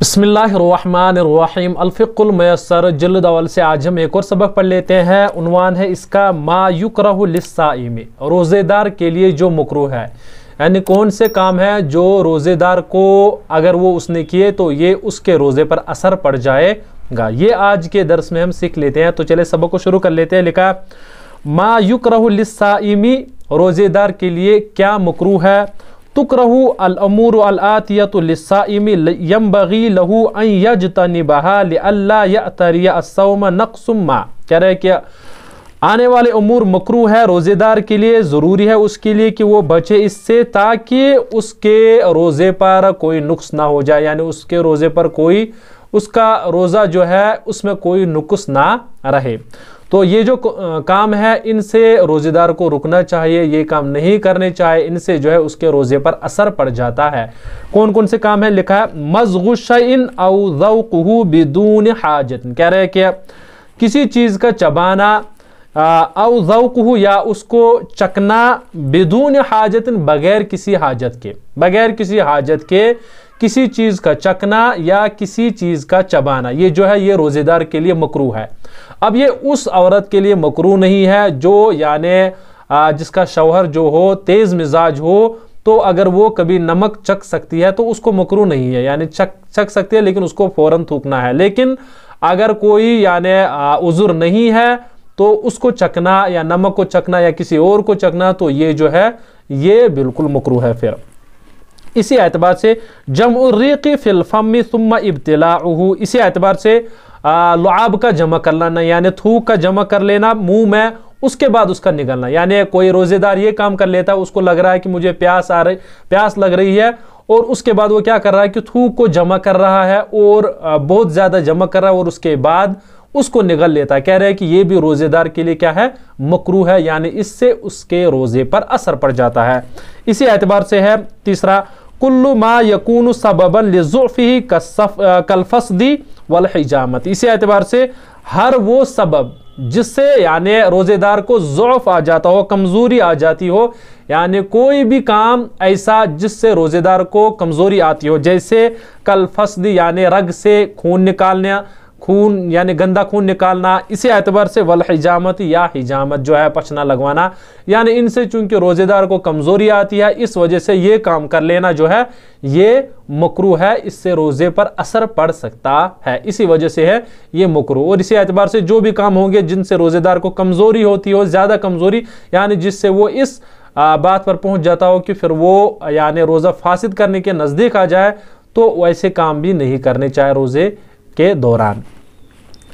बिस्मिल्लाहिर्रहमानिर्रहीम अल-फ़िक़्हुल मुयस्सर जिल्द अव्वल से आज हम एक और सबक पढ़ लेते हैं। उन्वान है इसका मा युकरहु लिस्साइमी, रोज़ेदार के लिए जो मकरूह है, यानी कौन से काम है जो रोज़ेदार को अगर वो उसने किए तो ये उसके रोज़े पर असर पड़ जाएगा। ये आज के दर्स में हम सीख लेते हैं। तो चले सबक को शुरू कर लेते हैं। लिखा मा युकरहु लिस्साइमी, रोज़ेदार के लिए क्या मकरूह है। तुकरहु अल-अमूरु अल-आतियतु लिस्साइमी यंबगी लहू अन यजतनिबहा लिअल्ला यअतरिया अस्सौम नक़्सुम मा। कह रहे हैं कि आने वाले अमूर मकरूह है रोज़ेदार के लिए, ज़रूरी है उसके लिए कि वो बचे इससे ताकि उसके रोज़े पर कोई नुक्स ना हो जाए, यानी उसके रोज़े पर कोई उसका रोज़ा जो है उसमें कोई नुक्स ना रहे। तो ये जो काम है इनसे रोज़ेदार को रुकना चाहिए, ये काम नहीं करने चाहिए, इनसे जो है उसके रोज़े पर असर पड़ जाता है। कौन कौन से काम है लिखा है मज़गु शैइन औ ज़ौक़ुहु बिदून हाजत। कह रहे हैं कि किसी चीज़ का चबाना औ ज़ौक़ुहु या उसको चखना बिदून हाजत, बगैर किसी हाजत के, बगैर किसी हाजत के किसी चीज़ का चखना या किसी चीज़ का चबाना, ये जो है ये रोज़ेदार के लिए मकरूह है। अब ये उस औरत के लिए मकरूह नहीं है जो यानी जिसका शौहर जो हो तेज़ मिजाज हो, तो अगर वो कभी नमक चख सकती है तो उसको मकरूह नहीं है, यानी चख सकती है लेकिन उसको फ़ौरन थूकना है। लेकिन अगर कोई यानी उज़ुर नहीं है तो उसको चखना या नमक को चखना या किसी और को चखना, तो ये जो है ये बिल्कुल मकरूह है। फिर इसी एतबार से जमउर्रीक़ी फ़िल फ़म्मि सुम्मा इब्तिलाउहु, इसी एतबार से लुआब का जमा कर लेना, यानी थूक का जमा कर लेना मुंह में, उसके बाद उसका निगलना। यानी कोई रोज़ेदार ये काम कर लेता है, उसको लग रहा है कि मुझे प्यास लग रही है, और उसके बाद वो क्या कर रहा है कि थूक को जमा कर रहा है और बहुत ज़्यादा जमा कर रहा है और उसके बाद उसको निगल लेता है। कह रहे हैं कि ये भी रोज़ेदार के लिए क्या है मकरूह है, यानी इससे उसके रोज़े पर असर पड़ जाता है। इसी एतबार से है तीसरा कुल्लु मा यकूनु सबबन लिज़ुफ़िही कल्फ़स्दी वल हिजामत। इसी एतबार से हर वो सबब जिससे यानी रोज़ेदार को ज़ौफ़ आ जाता हो, कमज़ोरी आ जाती हो, यानी कोई भी काम ऐसा जिससे रोज़ेदार को कमज़ोरी आती हो, जैसे कल्फ़स्दी यानी रग से खून निकालना, खून यानी गंदा खून निकालना। इसी एतबार से वल हिजामत या हिजामत जो है पचना लगवाना, यानी इनसे चूंकि रोज़ेदार को कमज़ोरी आती है इस वजह से ये काम कर लेना जो है ये मकरूह है, इससे रोज़े पर असर पड़ सकता है, इसी वजह से है ये मकरूह। और इसी एतबार से जो भी काम होंगे जिनसे रोज़ेदार को कमज़ोरी होती हो, ज़्यादा कमज़ोरी, यानी जिससे वो इस बात पर पहुँच जाता हो कि फिर वो यानी रोज़ा फासिद करने के नज़दीक आ जाए, तो वैसे काम भी नहीं करने चाहिए रोज़े के दौरान।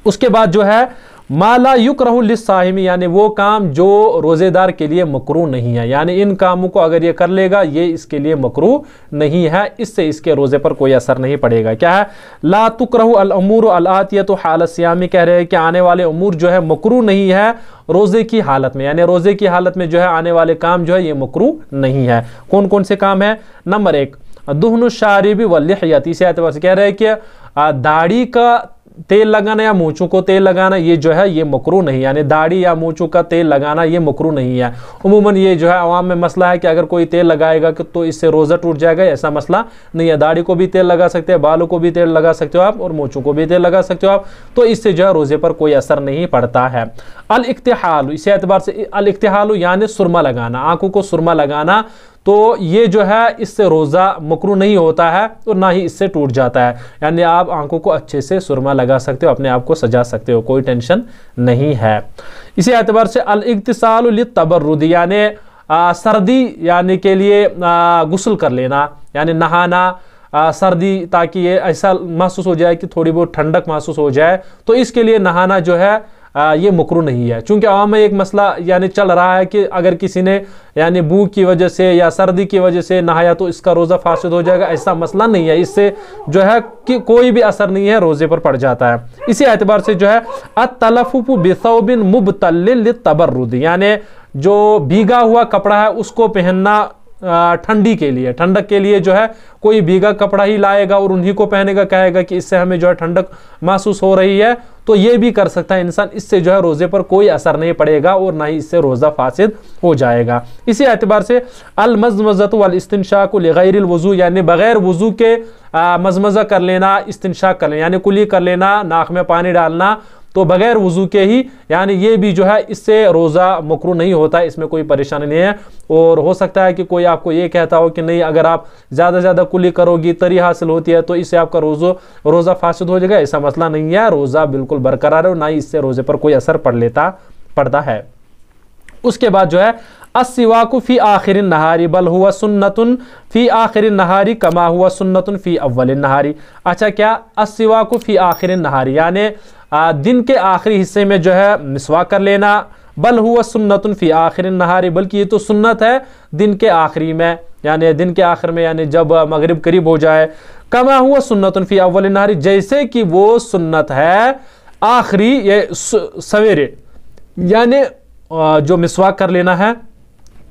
उसके बाद जो है माला युकरहु लिस्साइमी, यानी वो काम जो रोज़ेदार के लिए मकरूह नहीं है, यानी इन कामों को अगर ये कर लेगा ये इसके लिए मकरूह नहीं है, इससे इसके रोज़े पर कोई असर नहीं पड़ेगा। क्या है ला तुकरहु अल-अमूरु अल-आतियतु हाल सियामी, कह रहे हैं कि आने वाले अमूर जो है मकरूह नहीं है रोज़े की हालत में, यानी रोज़े की हालत में जो है आने वाले काम जो है ये मकरूह नहीं है। कौन कौन से काम है। नंबर 1 दुहनु शारिबी वल लिहयत, इसी एतबार से कह रहे हैं कि दाढ़ी का तेल लगाना या मूंछों को तेल लगाना ये जो है ये मकरूह नहीं, यानी दाढ़ी या मूंछों का तेल लगाना ये मकरूह नहीं है। उमूमन ये जो है अवाम में मसला है कि अगर कोई तेल लगाएगा तो इससे रोज़ा टूट जाएगा, ऐसा मसला नहीं है। दाढ़ी को भी तेल लगा सकते हैं, बालों को भी तेल लगा सकते हो आप, और मूंछों को भी तेल लगा सकते हो आप, तो इससे जो है रोज़े पर कोई असर नहीं पड़ता है। अल-इक्तिहाल, इसी एतबार से अल-इक्तिहाल यानी सुरमा लगाना, आंखों को सुरमा लगाना, तो ये जो है इससे रोज़ा मकरूह नहीं होता है और ना ही इससे टूट जाता है, यानी आप आंखों को अच्छे से सुरमा लगा सकते हो, अपने आप को सजा सकते हो, कोई टेंशन नहीं है। इसी एतबार से अल-इग्तिसालु लित्तबर्रुद, यानी सर्दी यानी के लिए गुस्ल कर लेना, यानी नहाना सर्दी, ताकि ये ऐसा महसूस हो जाए कि थोड़ी बहुत ठंडक महसूस हो जाए, तो इसके लिए नहाना जो है ये मकरूह नहीं है। चूंकि आवाम में एक मसला यानी चल रहा है कि अगर किसी ने यानी भूख की वजह से या सर्दी की वजह से नहाया तो इसका रोज़ा फासिद हो जाएगा, ऐसा मसला नहीं है, इससे जो है कि कोई भी असर नहीं है, रोज़े पर पड़ जाता है। इसी एतबार से जो है अत-तलफ़्फ़ुफ़ु बिसौबिन मुबतल्लिन लित्तबर्रुद, यानी जो भीगा हुआ कपड़ा है उसको पहनना ठंडी के लिए, ठंडक के लिए जो है कोई भीगा कपड़ा ही लाएगा और उन्हीं को पहनेगा, कहेगा कि इससे हमें जो है ठंडक महसूस हो रही है, तो ये भी कर सकता है इंसान, इससे जो है रोज़े पर कोई असर नहीं पड़ेगा और ना ही इससे रोज़ा फासिद हो जाएगा। इसी एतबार से अल-मज़मज़तु वल इस्तिंशाक़ु लिग़ैरिल वुज़ू, यानी बग़ैर वुज़ू के मजमज़ा कर लेना, इस्तिंशाक कर लेना यानी कुली कर लेना, नाक में पानी डालना तो बगैर वज़ू के ही, यानी ये भी जो है इससे रोज़ा मकरूह नहीं होता, इसमें कोई परेशानी नहीं है। और हो सकता है कि कोई आपको ये कहता हो कि नहीं अगर आप ज़्यादा ज़्यादा कुली करोगी तरी हासिल होती है तो इससे आपका रोज़ा फासिद हो जाएगा, ऐसा मसला नहीं है। रोज़ा बिल्कुल बरकरार है और ना ही इससे रोज़े पर कोई असर पड़ता है। उसके बाद जो है अस्सिवाकु फी आखिर नहारी बल हुआ सुन्नतुन फी आखिर नहारी कमा हुआ सुन्नतुन फी अव्वल नहारी। अच्छा, क्या अस्सिवाकु फी आखिर नहारी यानी दिन के आखिरी हिस्से में जो है मिसवाक कर लेना, बल हुआ सुन्नतुन फी आखिर नहारी, बल्कि ये तो सुन्नत है दिन के आखिरी में, यानी दिन के आखिर में, यानी जब मगरिब करीब हो जाए। कमा हुआ सुन्नतुन फी अव्वल नहारी, जैसे कि वो सुन्नत है आखिरी ये सवेरे, यानी जो मिसवाक कर लेना है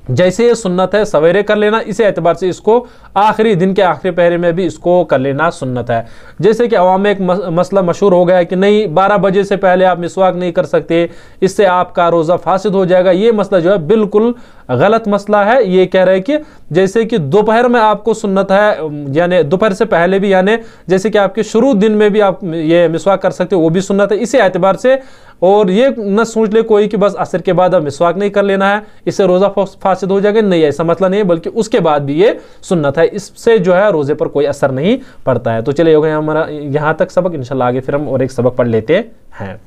जैसे ये सुन्नत है सवेरे कर लेना, इसी एतबार से इसको आखिरी दिन के आखिरी पहरे में भी इसको कर लेना सुन्नत है। जैसे कि अवाम में एक मसला मशहूर हो गया है कि नहीं 12 बजे से पहले आप मिसवाक नहीं कर सकते, इससे आपका रोज़ा फासिद हो जाएगा। ये मसला जो है बिल्कुल गलत मसला है। ये कह रहे हैं कि जैसे कि दोपहर में आपको सुन्नत है, यानी दोपहर से पहले भी, यानी जैसे कि आपके शुरू दिन में भी आप ये मिसवाक कर सकते हो, वो भी सुन्नत है इसी एतबार से। और ये न सोच ले कोई कि बस असर के बाद अब मिसवाक नहीं कर लेना है, इससे रोज़ा फासिद हो जाएगा, नहीं, ऐसा मसला नहीं है, बल्कि उसके बाद भी ये सुन्नत है, इससे जो है रोज़े पर कोई असर नहीं पड़ता है। तो चलिए हो गया हमारा यहाँ तक सबक, इंशाल्लाह आगे फिर हम और एक सबक पढ़ लेते हैं।